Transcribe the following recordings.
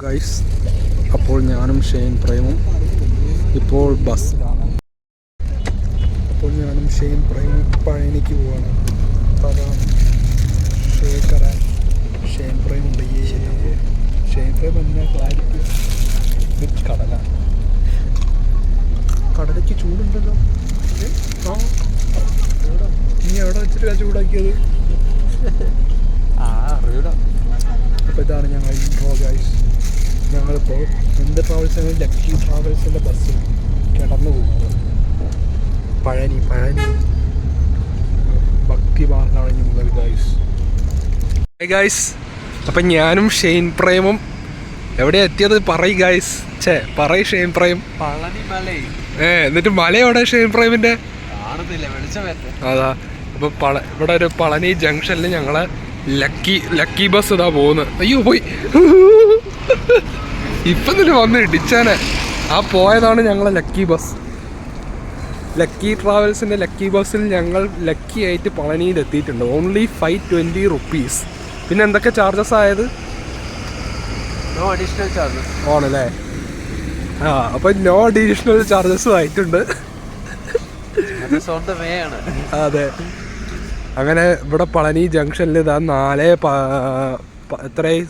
Guys, അപ്പോൾ ഞാനും Shane പ്രേമും ഇപ്പോൾ ബസ്സിലാണ്. അപ്പോൾ ഞാനും ഷെയ്ൻ പ്രേമും പഴനിക്ക് പോവാണ്. ശേഖരൻ ഷെയ്ൻ പ്രേമുണ്ട്. ഷെയ്ൻ പ്രേം എന്നാ ക്ലാരിറ്റി കടലയ്ക്ക് ചൂടുണ്ടല്ലോ. നീ എവിടെ വെച്ചിട്ടാ ചൂടാക്കിയത്? അപ്പോൾ ഇതാണ് ഞങ്ങൾ ഇൻട്രോ ഗൈസ്. ഞങ്ങളിപ്പോൾ എന്ത് ട്രാവൽസാണ്? ലക്കി ട്രാവൽസിൻ്റെ ബസ്സിൽ കിടന്നു പോകുന്നത്. പഴനി ഭക്തി മാർഗാണ് മുതൽ ഗൈസ്. ഗൈസ്, അപ്പം ഞാനും ഷെയ്ൻ പ്രേമും എവിടെയാ എത്തിയത്? പറയ് ഗൈസ്. പറയ് ഷെയ്ൻ പ്രേം. എന്നിട്ട് മലയോടെ ഷെയ്ൻ പ്രേമിൻ്റെ അതാ. അപ്പോൾ ഇവിടെ ഒരു പളനി ജംഗ്ഷനിൽ ഞങ്ങളെ ലക്കി ബസ് ഇതാ പോകുന്നത്. അയ്യോ പോയി, ഇപ്പം തന്നെ വന്ന് ഇടിച്ചാനെ. ആ പോയതാണ് ഞങ്ങളെ ലക്കി ബസ്. ലക്കി ട്രാവൽസിൻ്റെ ലക്കി ബസ്സിൽ ഞങ്ങൾ ലക്കി ആയിട്ട് പളനിയിൽ എത്തിയിട്ടുണ്ട്. Only 520 rupees. പിന്നെ എന്തൊക്കെ ചാർജസ് ആയത്? നോ അഡീഷണൽ ചാർജസ് ആണല്ലേ? അപ്പം നോ അഡീഷണൽ ചാർജസും ആയിട്ടുണ്ട്. അതെ. അങ്ങനെ ഇവിടെ പളനി ജംഗ്ഷനിൽ ഇതാ 4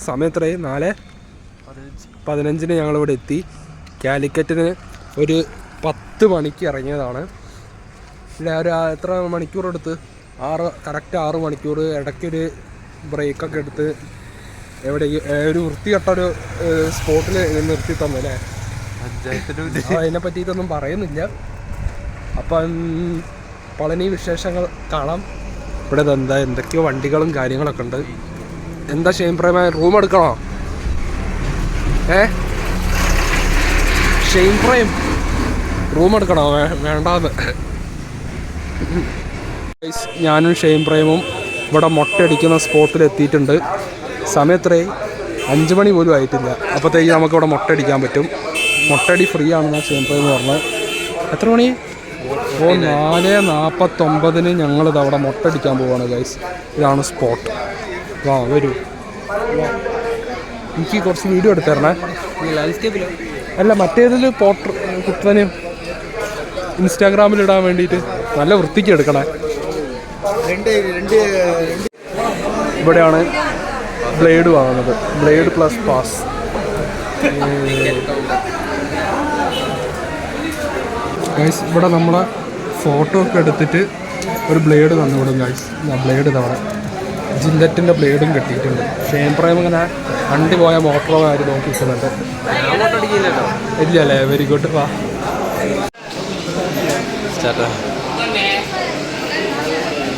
സമയം എത്രയായി? 4:15 ഞങ്ങളിവിടെ എത്തി. കാലിക്കറ്റിന് ഒരു 10 മണിക്ക് ഇറങ്ങിയതാണ്. ഇല്ല, ഒരു എത്ര മണിക്കൂർ എടുത്ത്? കറക്റ്റ് 6 മണിക്കൂർ. ഇടയ്ക്കൊരു ബ്രേക്കൊക്കെ എടുത്ത് ഒരു വൃത്തികെട്ടൊരു സ്പോട്ടിൽ നിർത്തി തന്നല്ലേ. അതിനെ പറ്റിയിട്ടൊന്നും പറയുന്നില്ല. അപ്പം പളനി വിശേഷങ്ങൾ കാണാം. ഇവിടെ എന്തൊക്കെയോ വണ്ടികളും കാര്യങ്ങളൊക്കെ ഉണ്ട്. എന്താ ഷെയ്ൻ പ്രേമ, റൂം എടുക്കണോ? ഷെയ്ൻ പ്രേം റൂം എടുക്കണോ? വേണ്ടാന്ന്. ഞാനും ഷെയ്ൻ പ്രേമും ഇവിടെ മൊട്ടയടിക്കുന്ന സ്പോട്ടിൽ എത്തിയിട്ടുണ്ട്. സമയം എത്രയായി? 5 മണി പോലും ആയിട്ടില്ല. അപ്പോഴത്തേക്ക് നമുക്കിവിടെ മൊട്ടയടിക്കാൻ പറ്റും. മൊട്ടയടി ഫ്രീ ആണെന്നാണ് ഷെയ്ൻ പ്രേം പറഞ്ഞത്. എത്ര മണി? 4:49 ഞങ്ങളിത് അവിടെ മൊട്ടടിക്കാൻ പോവാണ് ഗൈസ്. ഇതാണ് സ്പോട്ട്. വരൂ. എനിക്ക് കുറച്ച് വീഡിയോ എടുത്ത് തരണേ. അല്ല, മറ്റേതിൽ കുട്ടന് ഇൻസ്റ്റാഗ്രാമിലിടാൻ വേണ്ടിയിട്ട് നല്ല വൃത്തിക്ക് എടുക്കണേ. ഇവിടെയാണ് ബ്ലേഡ് വാങ്ങുന്നത്. Blade plus pass. ഗൈസ്, ഇവിടെ നമ്മളെ ഫോട്ടോ ഒക്കെ എടുത്തിട്ട് ഒരു ബ്ലേഡ് തന്നുവിടും ഗൈസ്. ബ്ലേഡ് തവണ ജില്ലറ്റിൻ്റെ ബ്ലേഡും കിട്ടിയിട്ടുണ്ട്. ഷെയ്ൻ പ്രേം ഇങ്ങനെ വണ്ടി പോയ മോട്ടറോ കാര്യം നോക്കിക്കുന്നുണ്ട്. ഇല്ല അല്ലേ? Very good. വാ. Ini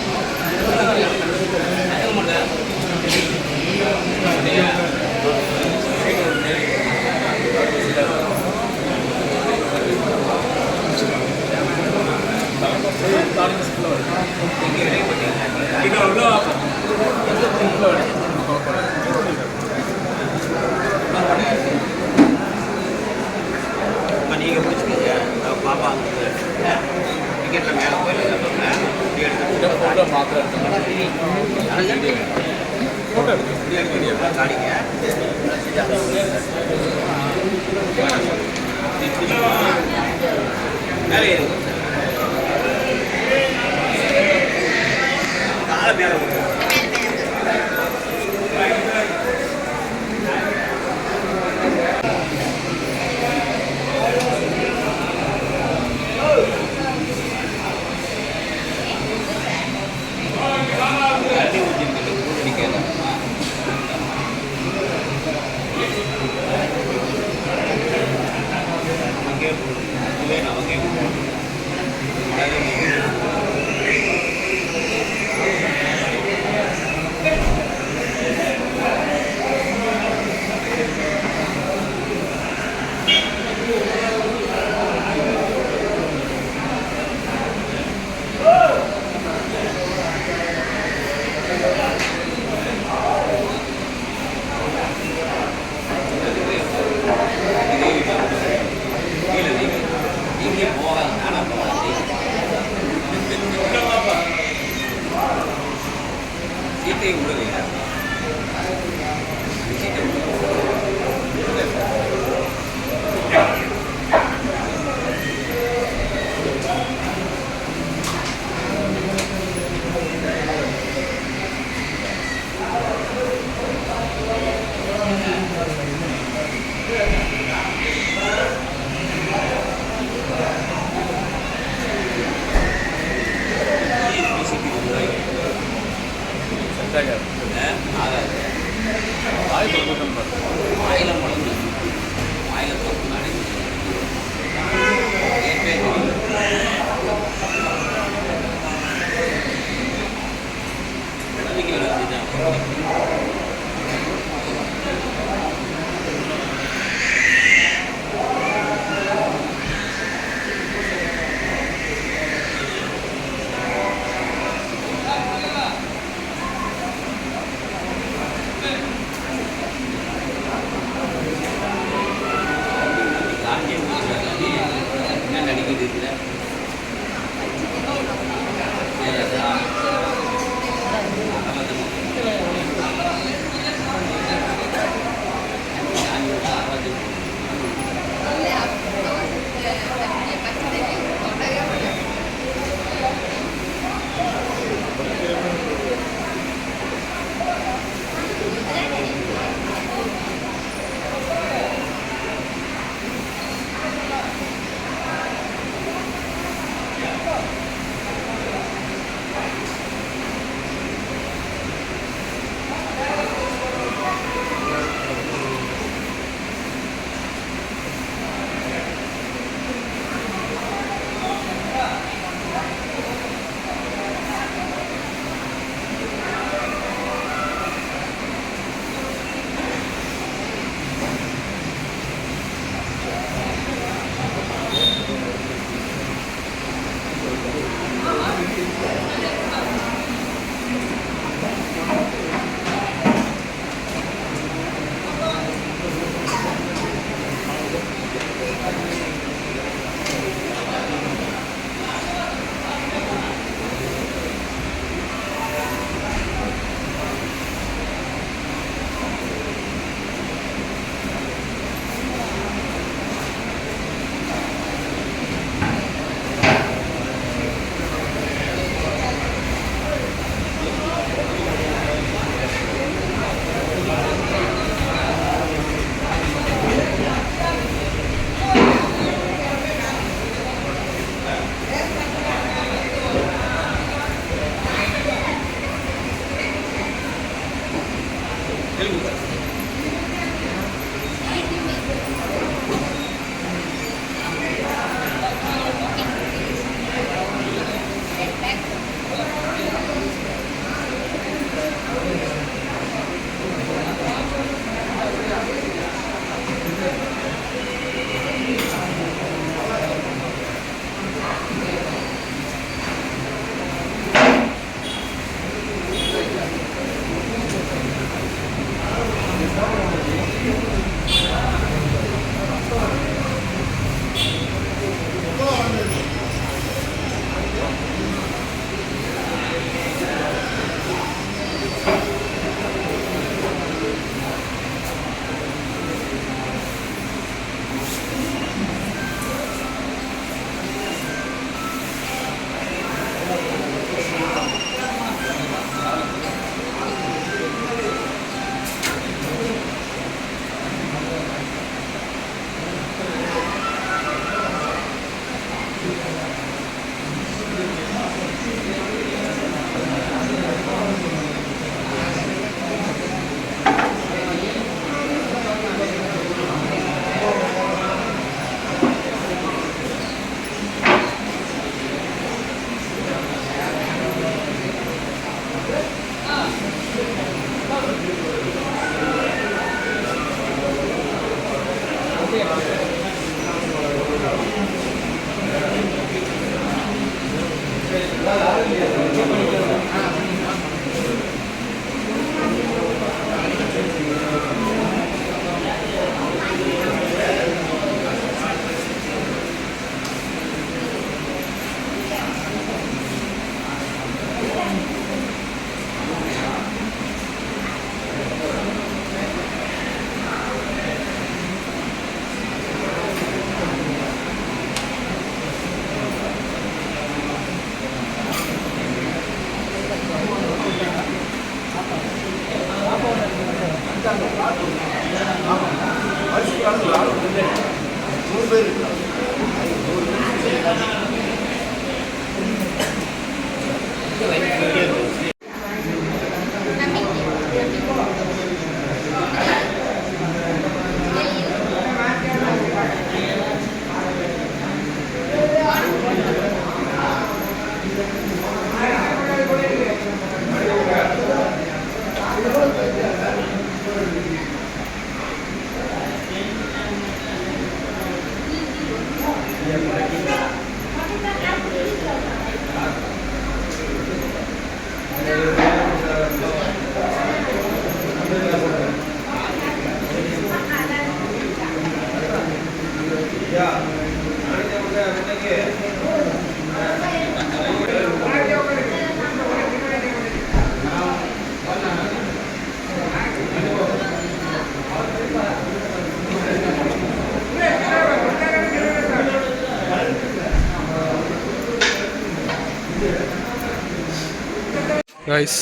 ഗൈസ്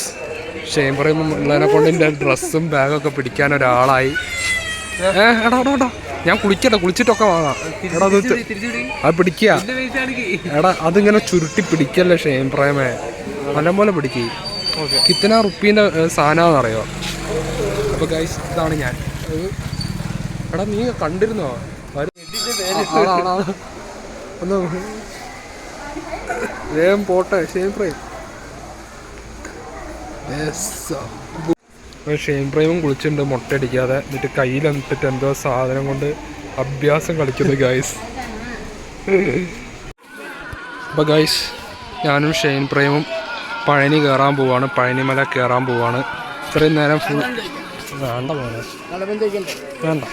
ഷെയിൻ പ്രേം ഉള്ളതിനെ കൊണ്ട് എൻ്റെ ഡ്രസ്സും ബാഗൊക്കെ പിടിക്കാൻ ഒരാളായി. എടാ ഞാൻ കുളിച്ചിട്ടൊക്കെ വാങ്ങാം. എടാ അത് പിടിക്കുക. എടാ അതിങ്ങനെ ചുരുട്ടി പിടിക്കല്ലേ ഷെയിൻ പ്രേമേ, നല്ലപോലെ പിടിക്കുക. കിത്തന റുപ്പീൻ്റെ സാധനമാണെന്നറിയോ? അപ്പോൾ ഗൈസ് ഇതാണ് ഞാൻ. എടാ നീ കണ്ടിരുന്നോ? ഒന്ന് വേഗം പോട്ടെ ഷെയിൻ പ്രേം. ഷെയിൻ പ്രേമും കുളിച്ചിട്ടുണ്ട് മുട്ടയടിക്കാതെ. എന്നിട്ട് കയ്യിലെന്നിട്ട് എന്തോ സാധനം കൊണ്ട് അഭ്യാസം കളിക്കുന്നു ഗൈസ്. അപ്പോൾ ഗൈസ് ഞാനും ഷെയിൻ പ്രേമും പഴനി കയറാൻ പോവാണ്. പഴനിമല കയറാൻ പോവാണ്. ഇത്രയും നേരം ഫുൾ വേണ്ട പോലെ വേണ്ട.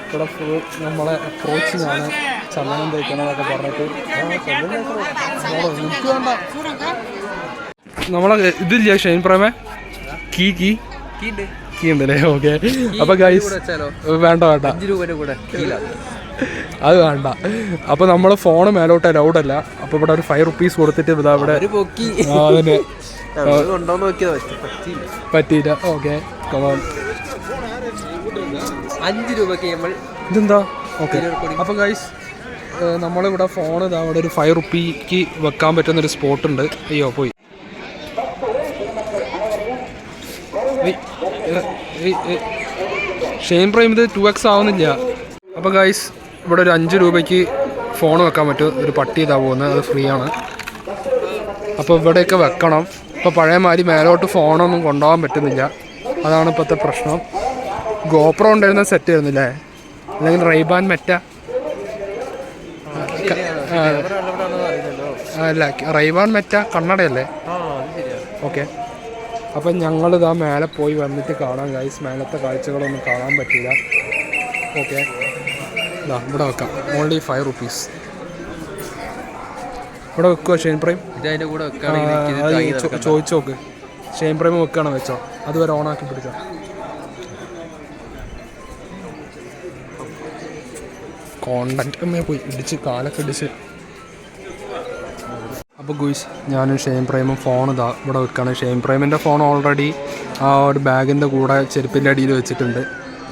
ഇവിടെ ഫുൾ നമ്മളെ അപ്രോച്ചിങ്ങാണ്. ചന്ദനം തേക്കണമെന്നൊക്കെ പറഞ്ഞിട്ട് എനിക്ക് വേണ്ട. നമ്മളെ ഇതില്ല ഷെയിൻ പ്രേമേ കീ ഉണ്ടല്ലേ? ഓക്കെ. അപ്പൊ ഗൈസ് വേണ്ട അത് വേണ്ട. അപ്പൊ നമ്മള് ഫോണ് മേലോട്ട് അലൗഡ് അല്ല. അപ്പൊ ഇവിടെ ഒരു 5 rupees കൊടുത്തിട്ട് ഇതാ ഇവിടെ അതിന് പറ്റിയില്ല. ഓക്കെ 5 രൂപയ്ക്ക് നമ്മൾ ഇതെന്താ? ഓക്കെ. അപ്പൊ ഗൈസ് നമ്മളിവിടെ ഫോൺ ഇതാ അവിടെ ഒരു 5 rupeeക്ക് വെക്കാൻ പറ്റുന്നൊരു സ്പോട്ടുണ്ട്. അയ്യോ പോയി. ഷെയിൻ പ്രേം ഇത് 2x ആവുന്നില്ല. അപ്പോൾ ഗൈസ് ഇവിടെ ഒരു 5 രൂപയ്ക്ക് ഫോൺ വെക്കാൻ പറ്റും. ഒരു പട്ടി ഇതാ പോകുന്നത്, അത് ഫ്രീ ആണ്. അപ്പോൾ ഇവിടെയൊക്കെ വെക്കണം. ഇപ്പോൾ പഴയമാതിരി മേലോട്ട് ഫോണൊന്നും കൊണ്ടുപോകാൻ പറ്റുന്നില്ല. അതാണ് ഇപ്പോഴത്തെ പ്രശ്നം. ഗോപ്രോ ഉണ്ടായിരുന്ന സെറ്റ് ആയിരുന്നില്ലേ? അല്ലെങ്കിൽ റൈബാൻ മെറ്റ അല്ല റൈബാൻ മെറ്റ കണ്ണടയല്ലേ? ഓക്കെ. അപ്പം ഞങ്ങളിതാ മേലെ പോയി വന്നിട്ട് കാണാം ഗൈസ്. മേലത്തെ കാഴ്ചകളൊന്നും കാണാൻ പറ്റില്ല. ഓക്കെ ഇതാ ഇവിടെ വെക്കാം. Only 5 rupees. ഇവിടെ വെക്കുമോ ഷെയിൻ പ്രേം? ഇതിൻ്റെ കൂടെ ചോദിച്ചു നോക്ക്. ഷെയിൻ പ്രേം വെക്കുകയാണോ വെച്ചോ? അതുവരെ ഓണാക്കി പിടിച്ചോ. കോണ്ടന്റ് അമ്മയെ പോയി ഇടിച്ച് കാലൊക്കെ ഇടിച്ച്. അപ്പോൾ ഗുയ്സ് ഞാനും ഷെയിൻ പ്രേമും ഫോൺ ഇതാ ഇവിടെ വെക്കുകയാണ്. ഷെയിൻ പ്രേമിൻ്റെ ഫോൺ ഓൾറെഡി ആ ഒരു ബാഗിൻ്റെ കൂടെ ചെരുപ്പിൻ്റെ അടിയിൽ വെച്ചിട്ടുണ്ട്.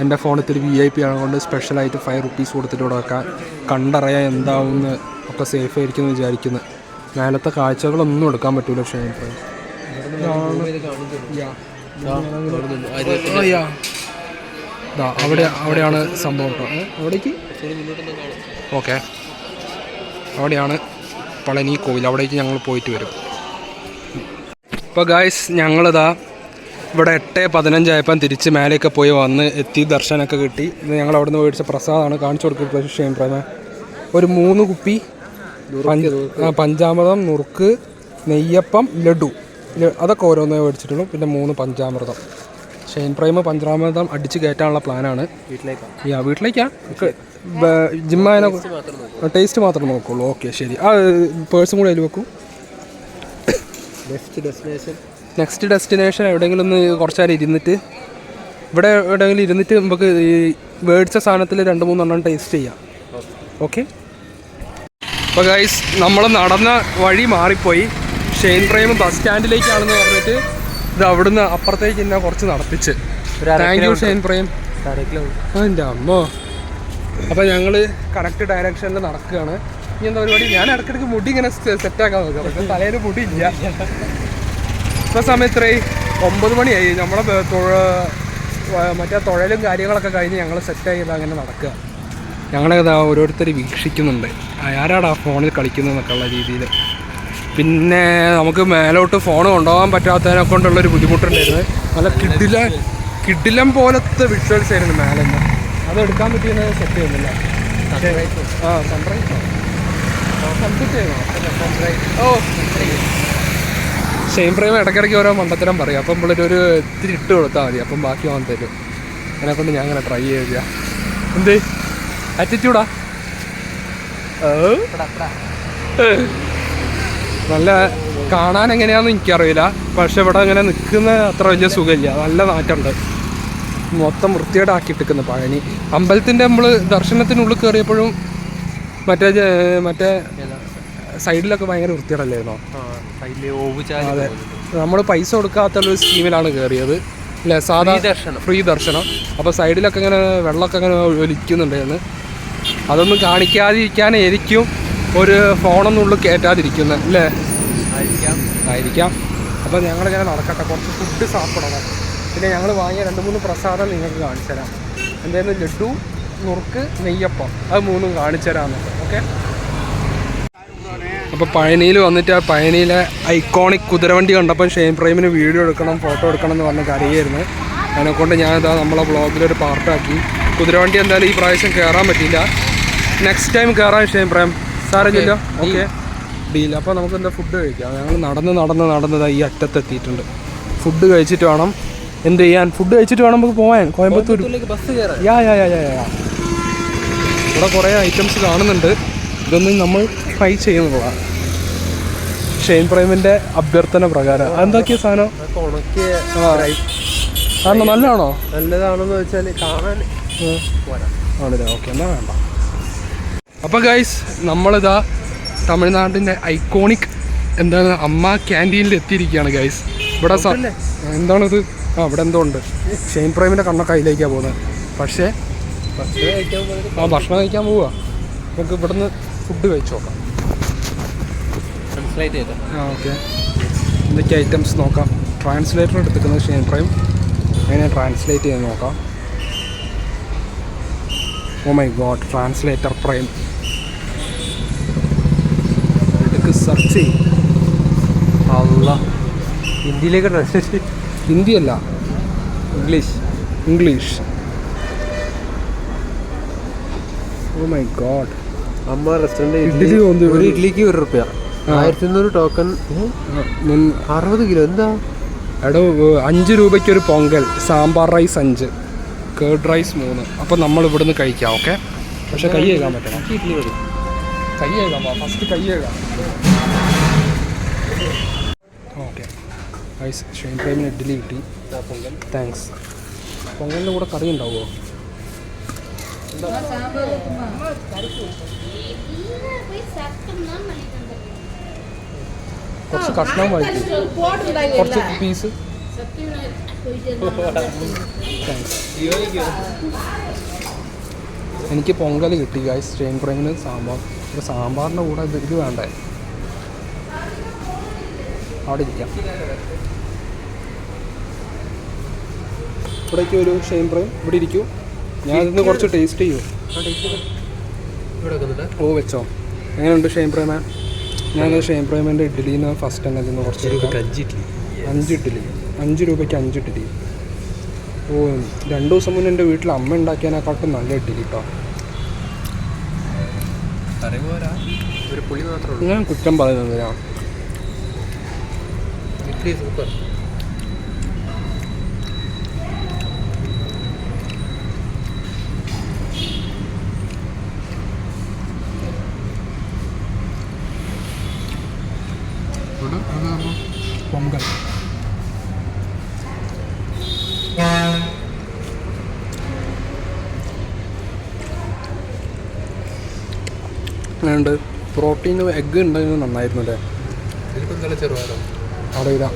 എൻ്റെ ഫോൺ ഇത്തിരി VIP ആയതുകൊണ്ട് സ്പെഷ്യലായിട്ട് 5 rupees കൊടുത്തിട്ട് ഇവിടെ വെക്കാൻ. കണ്ടറിയാൻ എന്താവുമെന്ന് ഒക്കെ സേഫ് ആയിരിക്കും എന്ന് വിചാരിക്കുന്നു. മേലത്തെ കാഴ്ചകളൊന്നും എടുക്കാൻ പറ്റൂല ഷെയിൻ പ്രേം. അവിടെയാണ് സംഭവം കേട്ടോ. അവിടേക്ക് ഓക്കെ. അവിടെയാണ് പളനി കോവിൽ. അവിടേക്ക് ഞങ്ങൾ പോയിട്ട് വരും. ഇപ്പോൾ ഗായ്സ് ഞങ്ങളിതാ ഇവിടെ 8:15 ആയപ്പം തിരിച്ച് മേലെയൊക്കെ പോയി വന്ന് എത്തി. ദർശനമൊക്കെ കിട്ടി. ഇത് ഞങ്ങൾ അവിടെ നിന്ന് മേടിച്ച പ്രസാദമാണ് കാണിച്ചു കൊടുക്കുന്നത് ഷെയിൻ പ്രേമ. ഒരു 3 കുപ്പി പഞ്ചാമൃതം, നുറുക്ക്, നെയ്യപ്പം, ലഡു അതൊക്കെ ഓരോന്നേ മേടിച്ചിട്ടുള്ളൂ. പിന്നെ 3 പഞ്ചാമൃതം. ഷെയിൻ പ്രേമ പഞ്ചാമൃതം അടിച്ച് കയറ്റാനുള്ള പ്ലാനാണ്. വീട്ടിലേക്കാ ജിമ്മായനെ ടേസ്റ്റ് മാത്രം നോക്കുള്ളൂ. ഓക്കെ ശരി. ആ പേഴ്സും കൂടെ അതിൽ വെക്കും. നെക്സ്റ്റ് ഡെസ്റ്റിനേഷൻ എവിടെയെങ്കിലും ഒന്ന് കുറച്ച് നേരം ഇരുന്നിട്ട് ഇവിടെ എവിടെയെങ്കിലും ഇരുന്നിട്ട് നമുക്ക് ഈ മേടിച്ച സാധനത്തിൽ 2-3 എണ്ണം ടേസ്റ്റ് ചെയ്യാം. ഓക്കെ. അപ്പോൾ ഗൈസ് നമ്മൾ നടന്ന വഴി മാറിപ്പോയി. ഷെയിൻ പ്രേം ബസ് സ്റ്റാൻഡിലേക്കാണെന്ന് പറഞ്ഞിട്ട് ഇത് അവിടുന്ന് അപ്പുറത്തേക്ക് എന്നെ കുറച്ച് നടത്തിച്ച്. Thank you Shane Prem. എൻ്റെ അമ്മോ. അപ്പോൾ ഞങ്ങൾ കറക്റ്റ് ഡയറക്ഷനിൽ നടക്കുകയാണ്. ഇനി എന്താ പരിപാടി? ഞാൻ ഇടയ്ക്കിടയ്ക്ക് മുടി ഇങ്ങനെ സെറ്റാക്കാൻ നോക്കാം. പക്ഷേ തലയിൽ മുടി ഇല്ല. ഇപ്പോൾ സമയം ഇത്രയും 9 മണിയായി. നമ്മളെ മറ്റേ തുഴലും കാര്യങ്ങളൊക്കെ കഴിഞ്ഞ് ഞങ്ങൾ സെറ്റായി അങ്ങനെ നടക്കുക. ഞങ്ങളെ ഓരോരുത്തർ വീക്ഷിക്കുന്നുണ്ട്. ആരാടാ ഫോണിൽ കളിക്കുന്നതെന്നൊക്കെ ഉള്ള രീതിയിൽ. പിന്നെ നമുക്ക് മേലോട്ട് ഫോൺ കൊണ്ടുപോകാൻ പറ്റാത്തതിനെ കൊണ്ടുള്ളൊരു ബുദ്ധിമുട്ടുണ്ടായിരുന്നു. നല്ല കിഡിലം പോലത്തെ വിഷ്വൽസ് ആയിരുന്നു മേലെ നിന്ന്. അതെടുക്കാൻ പറ്റിയെന്ന് സെറ്റ് ചെയ്യുന്നില്ല. സൺറൈസോ സൺസെറ്റ് ചെയ്യുന്നോ? ഓ ഷെയിൻ പ്രേം ഇടയ്ക്കിടയ്ക്ക് ഓരോ മണ്ടത്തരം പറയും. അപ്പം നമ്മളൊരു ഇത്തിരി ഇട്ട് കൊടുത്താൽ മതി. അപ്പം ബാക്കി വാങ്ങി തരും. അതിനെക്കൊണ്ട് ഞാൻ അങ്ങനെ ട്രൈ ചെയ്യുക. എന്ത് ആറ്റിറ്റ്യൂഡാ? നല്ല കാണാൻ എങ്ങനെയാണെന്ന് എനിക്കറിയില്ല. പക്ഷെ ഇവിടെ അങ്ങനെ നിൽക്കുന്ന അത്ര വലിയ സുഖമില്ല. നല്ല നാറ്റുണ്ട്. മൊത്തം വൃത്തിയോടെ ആക്കിയിട്ടിരിക്കുന്നു പഴനി അമ്പലത്തിൻ്റെ. നമ്മൾ ദർശനത്തിനുള്ളിൽ കയറിയപ്പോഴും മറ്റേ സൈഡിലൊക്കെ ഭയങ്കര വൃത്തികേടല്ലായിരുന്നോ? അതെ, നമ്മൾ പൈസ കൊടുക്കാത്തൊരു സ്കീമിലാണ് കയറിയത് അല്ലേ? സാധാ ഫ്രീ ദർശനം. അപ്പോൾ സൈഡിലൊക്കെ ഇങ്ങനെ വെള്ളമൊക്കെ അങ്ങനെ ഒലിക്കുന്നുണ്ടായിരുന്നു. അതൊന്നും കാണിക്കാതിരിക്കാനായിരിക്കും ഒരു ഫോണൊന്നും ഉള്ളിൽ കയറ്റാതിരിക്കുന്നത് അല്ലേ? ആയിരിക്കാം. അപ്പോൾ ഞങ്ങളിങ്ങനെ നടക്കട്ടെ, കുറച്ച് ഫുഡ് സാപ്പിടണം. പിന്നെ ഞങ്ങൾ വാങ്ങിയ 2-3 പ്രസാദം നിങ്ങൾക്ക് കാണിച്ചു തരാം. എന്തായാലും ലഡു, നുറുക്ക്, നെയ്യപ്പം, അത് 3 കാണിച്ചു തരാമെന്ന്. ഓക്കെ. അപ്പോൾ പഴനിയിൽ വന്നിട്ട് ആ പഴനിയിലെ ഐക്കോണിക് കുതിരവണ്ടി കണ്ടപ്പം ഷെയിൻ പ്രൈമിന് വീഡിയോ എടുക്കണം, ഫോട്ടോ എടുക്കണം എന്ന് പറഞ്ഞ് കരയായിരുന്നു. അതിനെക്കൊണ്ട് ഞാനിതാ നമ്മളെ വ്ളോഗിലൊരു പാർട്ടാക്കി. കുതിരവണ്ടി എന്തായാലും ഈ പ്രാവശ്യം കയറാൻ പറ്റിയില്ല, നെക്സ്റ്റ് ടൈം കയറാൻ ഷെയിൻ പ്രൈം സാരമില്ല. Okay, deal. അപ്പോൾ നമുക്ക് എന്താ ഫുഡ് കഴിക്കാം. ഞങ്ങൾ നടന്നത് ഈ അറ്റത്തെത്തിയിട്ടുണ്ട്. ഫുഡ് കഴിച്ചിട്ട് വേണം എന്ത് ചെയ്യാൻ? ഫുഡ് കഴിച്ചിട്ട് വേണം നമുക്ക് പോകാൻ കോയമ്പത്തൂർ. യാ ഇവിടെ കുറേ ഐറ്റംസ് കാണുന്നുണ്ട്. ഇതൊന്നും നമ്മൾ ട്രൈ ചെയ്യുന്നതാണ് ഷെയിൻ പ്രൈമിൻ്റെ അഭ്യർത്ഥന പ്രകാരം. അതെന്തൊക്കെയാ സാധനം? കാരണം നല്ലതാണോ? നല്ലതാണെന്ന് വെച്ചാൽ കാണാൻ ആണല്ലേ? ഓക്കെ, എന്നാ വേണ്ട. അപ്പോൾ ഗൈസ്, നമ്മളിതാ തമിഴ്നാടിൻ്റെ ഐക്കോണിക് എന്താണ് അമ്മ ക്യാൻറ്റീനിൽ എത്തിയിരിക്കുകയാണ് ഗൈസ്. ഇവിടെ എന്താണിത്? ഇവിടെ എന്തോ ഉണ്ട്. ഷെയിൻ പ്രൈമിൻ്റെ കണ്ണൊക്കെ അതിലേക്കാണ് പോകുന്നത്. പക്ഷേ ഭക്ഷണം കഴിക്കാൻ പോവുക. നമുക്ക് ഇവിടുന്ന് ഫുഡ് കഴിച്ചു നോക്കാം. ഓക്കെ, എന്തൊക്കെ ഐറ്റംസ് നോക്കാം. ട്രാൻസ്ലേറ്റർ എടുത്തിരിക്കുന്നത് ഷെയിൻ പ്രൈം. അങ്ങനെ ട്രാൻസ്ലേറ്റ് ചെയ്ത് നോക്കാം. Oh my god, translator prime എടുക്ക്, സെർച്ച് ചെയ്യും. അല്ല, ഹിന്ദിയിലേക്ക് ട്രാൻസ്ലേറ്റ്. ഹിന്ദിയല്ല, English. Oh my god. Amma restaurant idli ഒരു ഇഡ്ഡലിക്ക് 1 രൂപ. 1500 ടോക്കൺ. 60 കിലോ. എന്താ എടോ, 5 രൂപയ്ക്ക് ഒരു pongal, sambar rice 5, curd rice 3. അപ്പോൾ നമ്മൾ ഇവിടുന്ന് കഴിക്കാം. ഓക്കെ, പക്ഷെ കൈ കഴുകാൻ പറ്റണം. ഇഡ്ഡലി മതി. കൈ കഴുകാം, ഫസ്റ്റ് കൈ കഴുകാം. ഓക്കെ ഗൈസ്, ഷെയിൻ പ്രൈമിന് ഇഡ്ഡലി കിട്ടി. പൊങ്കൽ, താങ്ക്സ്. പൊങ്കലിൻ്റെ കൂടെ കറി ഉണ്ടാവുമോ? കുറച്ച് കഷ്ണം വായിക്കും, കുറച്ച് പീസ്. താങ്ക്സ്. എനിക്ക് പൊങ്കൽ കിട്ടി ഗൈസ്. ഷെയിൻ പ്രൈമിന് സാമ്പാർ. സാമ്പാറിൻ്റെ കൂടെ ഇത് വേണ്ടേ? അവിടെ ഇരിക്കാം. ഇവിടേക്ക് ഒരു ഷെയിൻ പ്രൈം. ഇവിടെ ഇരിക്കൂ, ഞാൻ ഇതിന് കുറച്ച് ടേസ്റ്റ് ചെയ്യൂ. ഓ വെച്ചോ. എങ്ങനെയുണ്ട് ഷെയിൻ പ്രൈമേ? ഞാനത് ഷെയിൻ പ്രൈമിൻ്റെ ഇഡ്ഡലിന്ന് ഫസ്റ്റ് തന്നെ ഇതിന് കുറച്ച് 5 ഇഡ്ഡലി. 5 രൂപയ്ക്ക് 5 ഇഡ്ഡലി. ഓ, 2 ദിവസം മുന്നേ എൻ്റെ വീട്ടിൽ അമ്മ ഉണ്ടാക്കിയതിനെക്കാട്ടും നല്ല ഇഡ്ഡലി കേട്ടോ. ഞാൻ കുറ്റം പറയുന്നത് ഞാൻ. സൂപ്പർ. പൊങ്കൽ ഉണ്ട്. പ്രോട്ടീൻ എഗ്ഗ് ഉണ്ടെങ്കിൽ നന്നായിരുന്നു അല്ലേ? ചെറുപാലം അവിടെ ഇതാ.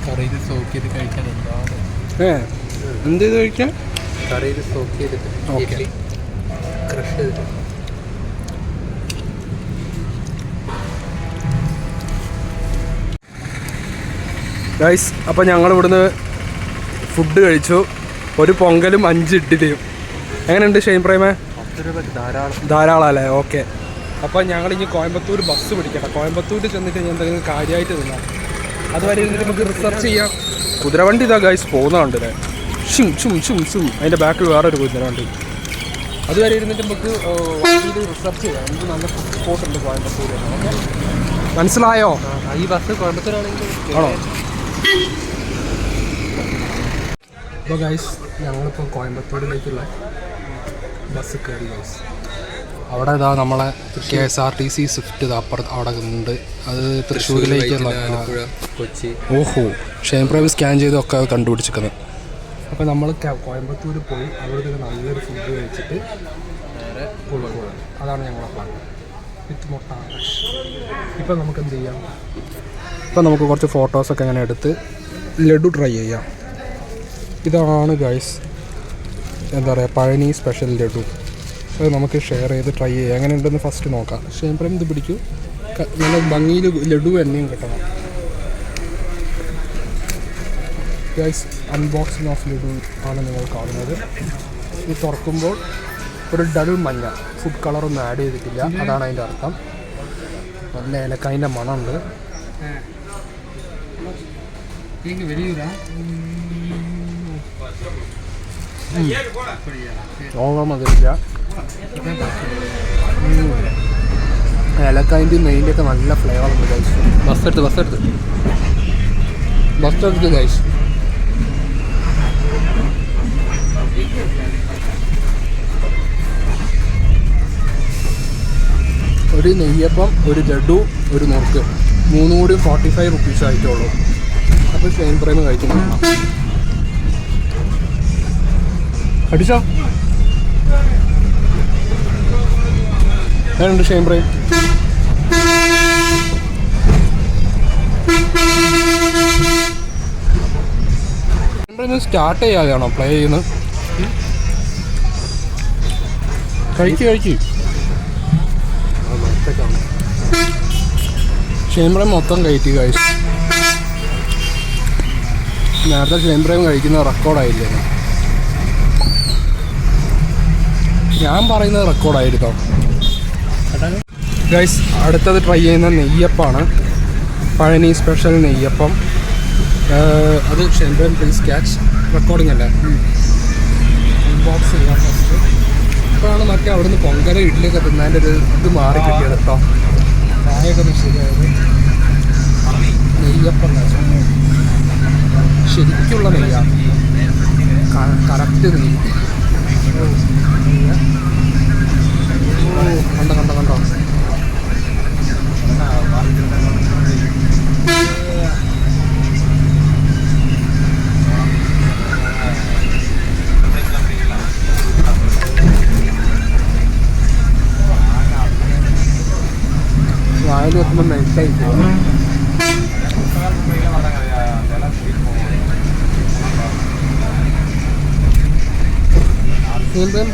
കറിയിൽ സോക്ക് ചെയ്ത് കഴിക്കാൻ എന്താണ്? എന്ത് ചെയ്ത് കഴിക്കാൻ? കറിയിൽ സോക്ക് ചെയ്തിട്ട് ഓക്കെ, ക്രഷ് ചെയ്തിട്ട്. ഗൈസ്, അപ്പോൾ ഞങ്ങൾ ഇവിടുന്ന് ഫുഡ് കഴിച്ചു. ഒരു പൊങ്കലും 5 ഇഡ്ഡലിയും. എങ്ങനെയുണ്ട് ഷെയിൻ പ്രൈമേ? 10 രൂപ ധാരാളം അല്ലേ? ഓക്കെ. അപ്പോൾ ഞങ്ങളിനി കോയമ്പത്തൂർ ബസ് പിടിക്കട്ടെ. കോയമ്പത്തൂർ ചെന്നിട്ട് ഞാൻ എന്തെങ്കിലും കാര്യമായിട്ട് തിന്നാം. അതുവരെ ഇരുന്നിട്ട് നമുക്ക് റിസർച്ച് ചെയ്യാം. കുതിരവണ്ടി ഇതാ ഗൈസ് പോകുന്നതുണ്ടല്ലേ? ഷും ഷും ഷും ഷും. അതിൻ്റെ ബാക്കിൽ വേറൊരു കുതിരവണ്ടി. അതുവരെ ഇരുന്നിട്ട് നമുക്ക് വണ്ടിയിൽ റിസർച്ച് ചെയ്യാം. നമുക്ക് നല്ല ഫുഡ് സ്പോട്ട് ഉണ്ട് കോയമ്പത്തൂർ. ഓക്കെ, മനസ്സിലായോ? ഈ ബസ് കോയമ്പത്തൂരാണെങ്കിൽ ആണോ? അപ്പോൾ ഗൈസ്, ഞങ്ങളിപ്പോൾ കോയമ്പത്തൂരിലേക്കുള്ള ബസ് കയറി ഗൈസ്. അവിടെ ഇതാ നമ്മളെ KSRTC സ്വിഫ്റ്റ് അപ്പുറത്ത് അവിടെ ഉണ്ട്. അത് തൃശ്ശൂരിലേക്കുള്ള കൊച്ചി. ഓഹോ, ഷെയിൻ പ്രൈം സ്കാൻ ചെയ്തൊക്കെ അത് കണ്ടുപിടിച്ചിരിക്കുന്നത്. അപ്പോൾ നമ്മൾ കോയമ്പത്തൂർ പോയി അവിടെ നല്ലൊരു ഫുഡ് കഴിച്ചിട്ട് നേരെ കോഴിക്കോട്. അതാണ് ഞങ്ങളെ പ്ലാൻ വിത്ത് മുട്ട. ഇപ്പം നമുക്ക് എന്ത് ചെയ്യാം, ഇപ്പം നമുക്ക് കുറച്ച് ഫോട്ടോസൊക്കെ അങ്ങനെ എടുത്ത് ലഡു ട്രൈ ചെയ്യാം. ഇതാണ് ഗൈസ് എന്താ പറയുക പഴനി സ്പെഷ്യൽ ലഡു. അത് നമുക്ക് ഷെയർ ചെയ്ത് ട്രൈ ചെയ്യാം. എങ്ങനെ ഉണ്ടെന്ന് ഫസ്റ്റ് നോക്കാം. ഷെയിൻ പ്രൈം ഇത് പിടിക്കൂ. നല്ല ഭംഗിയിൽ ലഡു എണ്ണയും കിട്ടണം ഗൈസ്. അൺബോക്സിങ് ഓഫ് ലഡു ആണ് നിങ്ങൾ കാണുന്നത്. ഇത് തുറക്കുമ്പോൾ ഒരു ഡൾ മഞ്ഞ, ഫുഡ് കളറൊന്നും ആഡ് ചെയ്തിട്ടില്ല, അതാണ് അതിൻ്റെ അർത്ഥം. നല്ല ഏലക്കായൻ്റെ മണമുണ്ട്. ഓവർ മതിലില്ല. ഏലക്കായൻ്റെയും നെയ്യിൻ്റെ ഒക്കെ നല്ല ഫ്ലേവർ ഉണ്ട് ഗൈസ്. ബസ് എടുത്ത് ഗൈസ്. ഒരു നെയ്യപ്പം, ഒരു ലഡു, ഒരു നുറുക്ക്, മൂന്നും കൂടി 45 റുപ്പീസ് ആയിട്ടുള്ളൂ. അപ്പോൾ ഷെയിൻ പ്രൈം കഴിക്കുന്നു. അടിച്ചോ ഞാനുണ്ട് ഷെയിൻ പ്രൈം. സ്റ്റാർട്ട് ചെയ്യാതെയാണോ പ്ലേ ചെയ്യുന്നത്? കഴിക്ക്. ഷെയിൻ പ്രൈം മൊത്തം കയറ്റി കഴിച്ചു. നേരത്തെ ഷെയിൻ പ്രൈം കഴിക്കുന്നത് റെക്കോർഡായില്ലേ? ഞാൻ പറയുന്നത് റെക്കോർഡായിരുന്നോ ഗൈസ്? അടുത്തത് ട്രൈ ചെയ്യുന്ന നെയ്യപ്പാണ്. പഴനി സ്പെഷ്യൽ നെയ്യപ്പം. അത് Shane prime please catch. Recording അല്ലേ? അൺബോക്സ് ചെയ്യാം ഫസ്റ്റ്. ഇപ്പോഴാണ് മറ്റേ അവിടുന്ന് പൊങ്കല ഇഡ്ഡലിയൊക്കെ തിന്നതിൻ്റെ ഒരു ഇത് മാറി കിട്ടിയത് കേട്ടോ. ചായയൊക്കെ ഒന്ന് ശരിയായത്. നെയ്യപ്പം ശരിക്കുള്ള നെയ്യാണ്, കറക്റ്റ് നെയ്യ്. കണ്ടോ വായിൽ വെക്കുമ്പോൾ മെൽറ്റായി പോകും.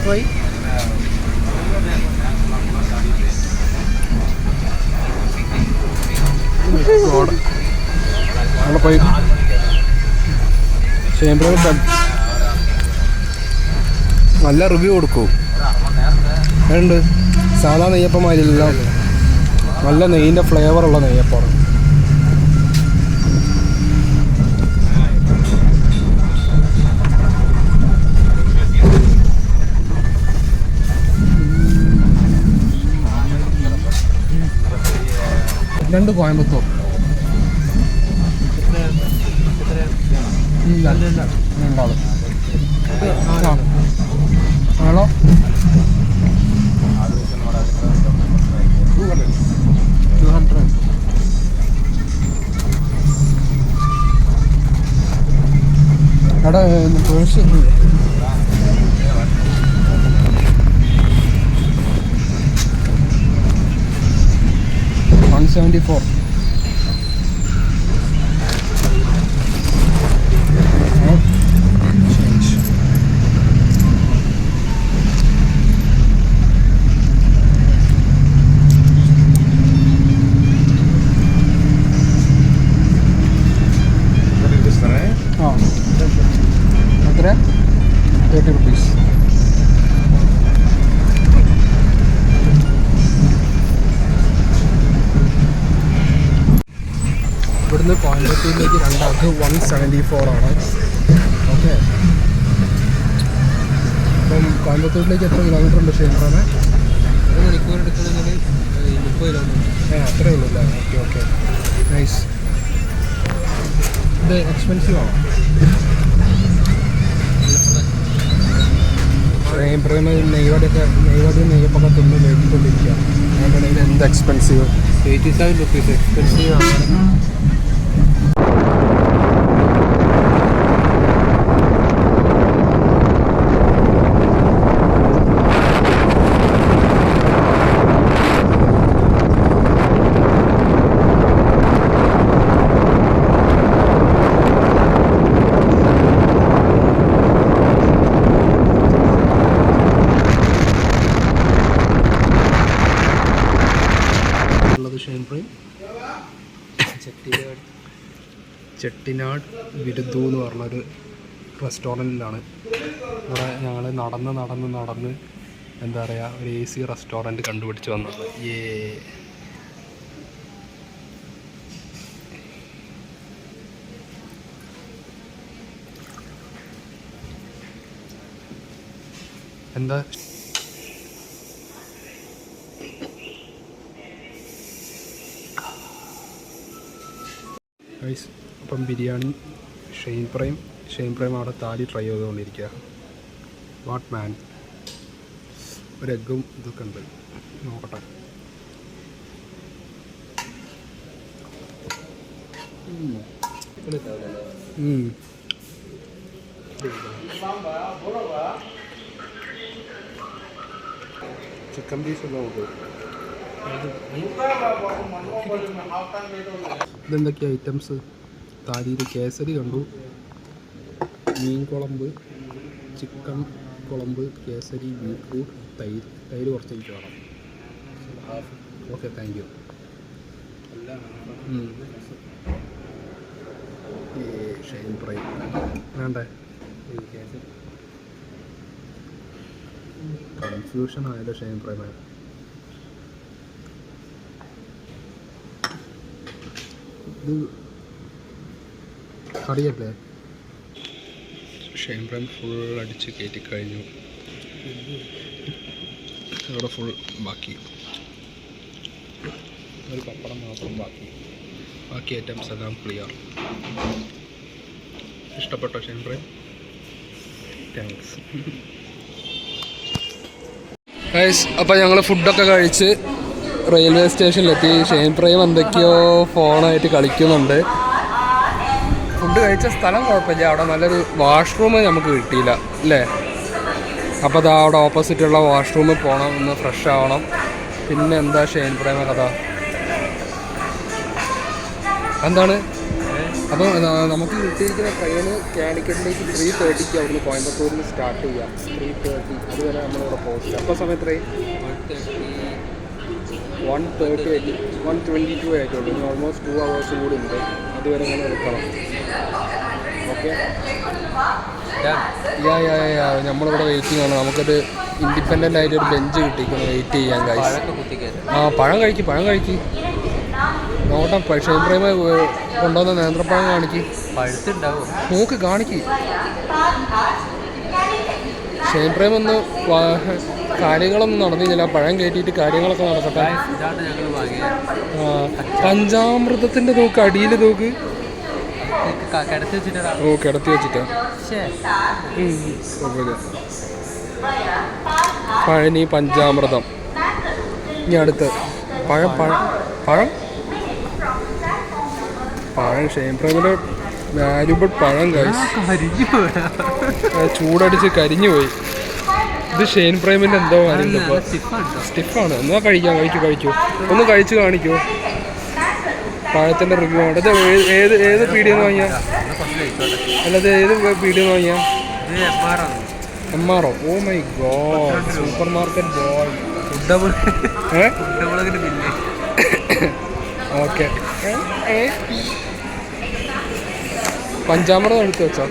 ട്രൈ അവിടെ പോയി ചെയ്യുമ്പോൾ നല്ല റിവ്യൂ കൊടുക്കൂ. ഉണ്ട് സാധാ നെയ്യപ്പന്മാരില്ല, നല്ല നെയ്യിൻ്റെ ഫ്ലേവറുള്ള നെയ്യപ്പമാണ്. രണ്ട് കോയമ്പത്തൂർ. ഹലോ എടാ പേഴ്സ് 174. Change. എത്ര? 30 rupees. ഇവിടുന്ന് കോയമ്പത്തൂരിലേക്ക് രണ്ടാൾക്ക് 174 ആണ്. ഓക്കെ, അപ്പം കോയമ്പത്തൂരിലേക്ക് എത്ര കിലോമീറ്റർ ഉണ്ട് ഷെയിൻ പ്രൈം? 1 മണിക്കൂർ എടുക്കണമെങ്കിൽ 30 കിലോമീറ്റർ. അത്രേ ഉള്ളൂ അല്ലേ? Okay nice. ഇത് എക്സ്പെൻസീവ് ആണോ? ഷെയിൻ പ്രേം നെയ്വടി നെയ്യപ്പൊക്കെ തിന്ന് മേടിക്കൊണ്ടിരിക്കുകയാണ്. അതുകൊണ്ട് ഇത് എന്ത് എക്സ്പെൻസീവ്, 87 റുപ്പീസ് എക്സ്പെൻസീവ് ആണ്. ഷെയിൻ പ്രേം ചെട്ടിനാട് വിരുദ്ധു എന്ന് പറഞ്ഞൊരു റെസ്റ്റോറൻറ്റിലാണ്. ഇവിടെ ഞങ്ങൾ നടന്ന് എന്താ പറയുക ഒരു AC റെസ്റ്റോറൻറ്റ് കണ്ടുപിടിച്ച് വന്നത്. എന്താ ഗൈസ്, അപ്പം ബിരിയാണി ഷെയിൻ പ്രേം അവിടെ താലി ട്രൈ ചെയ്തുകൊണ്ടിരിക്കുക. വാട്ട് മാൻ, ഒരു എഗ്ഗും ഇതൊക്കെ ഉണ്ട്, നോക്കട്ടെ. ചിക്കൻ പീസ് എല്ലാം ഉണ്ട്. ഇതെന്തൊക്കെയാ ഐറ്റംസ്? താലിയിൽ കേസരി കണ്ടു, മീൻ കുളമ്പ്, ചിക്കൻ കുളമ്പ്, കേസരി, ബീറ്റ്റൂട്ട്, തൈര് കുറച്ച് എനിക്ക് വേണം. Okay, thank you. Shane Prem വേണ്ടേ? കൺഫ്യൂഷൻ ആയല്ലോ ഷെയിൻ പ്രേം. ഇത് കറിയല്ലേ? ഷെയിൻ പ്രേം ഫുൾ അടിച്ച് കയറ്റി കഴിഞ്ഞു. ഇവിടെ ഫുൾ ബാക്കി, ഒരു പപ്പടം മാത്രം ബാക്കി ഐറ്റംസ് എല്ലാം ക്ലിയർ. ഇഷ്ടപ്പെട്ടോ ഷെയിൻ പ്രേം? താങ്ക്സ്. ഗൈസ്, അപ്പോൾ ഞങ്ങൾ ഫുഡൊക്കെ കഴിച്ച് റെയിൽവേ സ്റ്റേഷനിലെത്തി. ഷെയിൻ പ്രേം എന്തൊക്കെയോ ഫോണായിട്ട് കളിക്കുന്നുണ്ട്. ഫുഡ് കഴിച്ച സ്ഥലം കുഴപ്പമില്ല, അവിടെ നല്ലൊരു വാഷ്റൂം നമുക്ക് കിട്ടിയില്ല അല്ലേ? അപ്പോൾ അതാ അവിടെ ഓപ്പോസിറ്റുള്ള വാഷ്റൂമിൽ പോകണം, ഒന്ന് ഫ്രഷ് ആവണം. പിന്നെ എന്താ ഷെയിൻ പ്രേമ കഥ എന്താണ്? അപ്പോൾ നമുക്ക് കിട്ടിയിരിക്കുന്ന ട്രെയിന് കാലിക്കറ്റിലേക്ക് 3:30 അവിടുന്ന് കോയമ്പത്തൂരിൽ നിന്ന് സ്റ്റാർട്ട് ചെയ്യാം. 3:30 അതുവരെ നമ്മളിവിടെ പോസ്റ്റ്. അപ്പോൾ സമയത്ത് 1:22 ആയിട്ടുള്ളൂ. ഇനി ഓൾമോസ്റ്റ് 2 hours കൂടി ഉണ്ട്. അതുവരെ നമ്മൾ എടുക്കണം. ഓക്കെ, നമ്മളിവിടെ വെയിറ്റിംഗ് ആണ്. നമുക്കൊരു ഇൻഡിപെൻഡൻ്റ് ആയിട്ടൊരു ബെഞ്ച് കിട്ടിയിരിക്കണം വെയിറ്റ് ചെയ്യാൻ. പഴം കഴിക്കും നോക്കട്ടെ. ഷെയിൻ പ്രേം കൊണ്ടുവന്ന നേന്ത്രപ്പഴം കാണിക്ക്, നോക്ക് കാണിക്ക്. ഷെയിൻ പ്രേം ഒന്ന് കാര്യങ്ങളൊന്നും നടന്നില്ല, പഴം കയറ്റിയിട്ട് കാര്യങ്ങളൊക്കെ നടക്കട്ടെ. പഞ്ചാമൃതത്തിൻ്റെ നോക്ക്, അടിയിൽ നോക്ക്. ഓ, കിടത്തി വെച്ചിട്ടാ. പഴനി പഞ്ചാമൃതം. ഇനി അടുത്ത് പഴം ഷെയിൻ പ്രേമിൻ്റെ വാല്യുബിൾ പഴം കഴിച്ചു. ചൂടടിച്ച് കരിഞ്ഞു പോയി. ഇത് ഷെയിൻ പ്രേമിൻ്റെ എന്തോ സ്റ്റിഫാണ്. എന്നാ കഴിക്കൂ, ഒന്ന് കഴിച്ച് കാണിക്കൂ. പഴത്തിൻ്റെ റിവ്യൂ ആണ്. ഇത് ഏത് പീടിയെന്ന് വാങ്ങിയാ? അല്ലാതെ ഏത് പീടിയെന്ന് വാങ്ങിയാ? MRO. Oh my god, supermarket boy. Okay, പഞ്ചാമൃതം എടുത്ത് വെച്ചോ.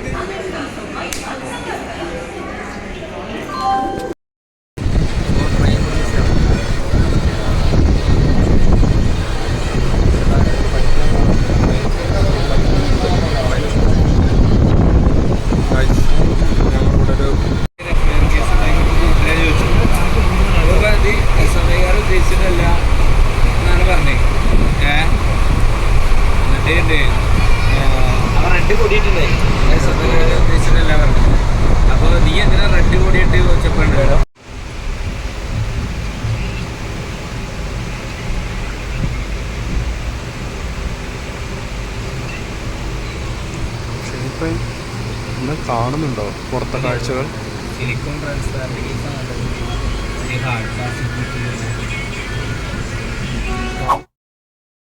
റെഡ് കൂടിയിട്ടുണ്ടായി. പ്രേം ഇന്ന് കാണുന്നുണ്ടോ പുറത്തെ കാഴ്ചകൾ? സിലിക്കോൺ ട്രാൻസ്പാരന്റ് കേസാണ് ഹാർഡ് പ്ലാസ്റ്റിക്